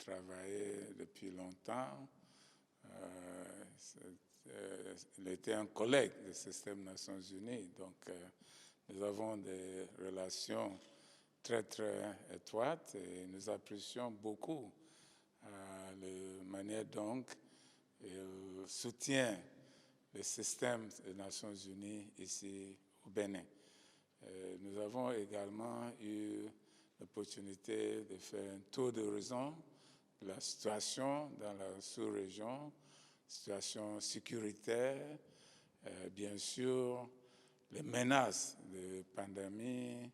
travaillé depuis longtemps. Il était un collègue du système des Nations Unies, donc nous avons des relations très, très étroites et nous apprécions beaucoup la manière dont il soutient le système des Nations Unies ici au Bénin. Nous avons également eu l'opportunité de faire un tour d'horizon de la situation dans la sous-région, situation sécuritaire, bien sûr, les menaces de pandémie,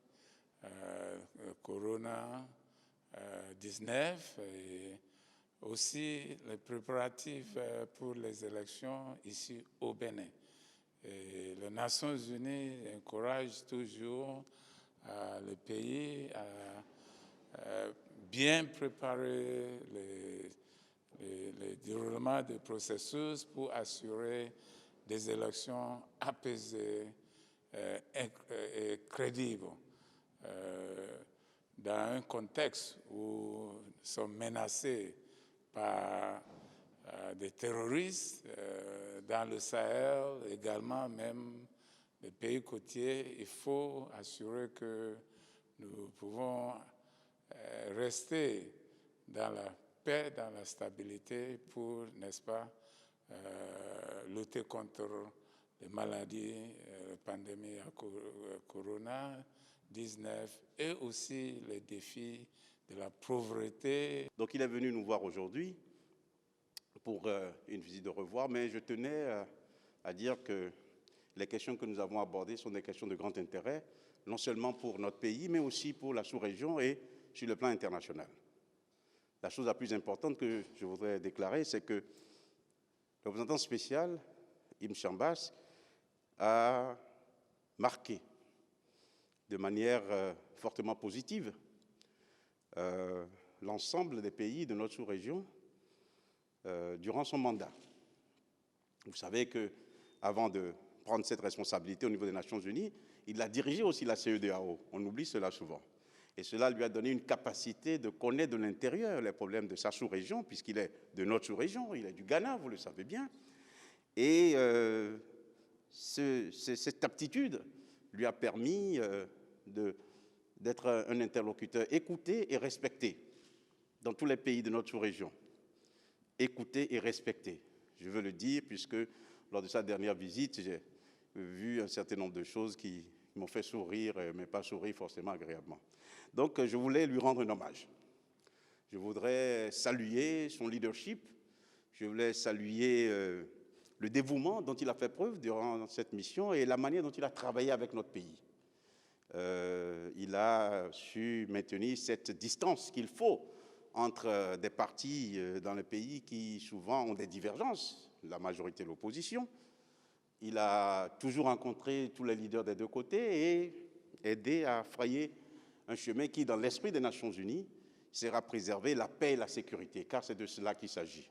Corona-19 et aussi les préparatifs pour les élections ici au Bénin. Et les Nations Unies encouragent toujours le pays à bien préparer le déroulement du processus pour assurer des élections apaisées et crédibles. Dans un contexte où nous sommes menacés par des terroristes dans le Sahel, également même les pays côtiers, il faut assurer que nous pouvons rester dans la paix, dans la stabilité pour, n'est-ce pas, lutter contre les maladies, la pandémie à Corona-19 et aussi les défis de la pauvreté. Donc il est venu nous voir aujourd'hui pour une visite de revoir, mais je tenais à dire que les questions que nous avons abordées sont des questions de grand intérêt, non seulement pour notre pays, mais aussi pour la sous-région et sur le plan international. La chose la plus importante que je voudrais déclarer, c'est que le représentant spécial, Ibn Chambas, a marqué de manière fortement positive l'ensemble des pays de notre sous-région durant son mandat. Vous savez qu'avant de prendre cette responsabilité au niveau des Nations Unies, il a dirigé aussi la CEDEAO. On oublie cela souvent. Et cela lui a donné une capacité de connaître de l'intérieur les problèmes de sa sous-région, puisqu'il est de notre sous-région, il est du Ghana, vous le savez bien. Et cette aptitude lui a permis d'être un interlocuteur écouté et respecté dans tous les pays de notre sous-région. Écouté et respecté. Je veux le dire puisque lors de sa dernière visite, j'ai vu un certain nombre de choses qui m'ont fait sourire, mais pas sourire forcément agréablement. Donc, je voulais lui rendre un hommage. Je voudrais saluer son leadership, je voulais saluer le dévouement dont il a fait preuve durant cette mission et la manière dont il a travaillé avec notre pays. Il a su maintenir cette distance qu'il faut entre des partis dans le pays qui souvent ont des divergences, la majorité et l'opposition. Il a toujours rencontré tous les leaders des deux côtés et aidé à frayer un chemin qui, dans l'esprit des Nations Unies, sera préserver la paix et la sécurité, car c'est de cela qu'il s'agit.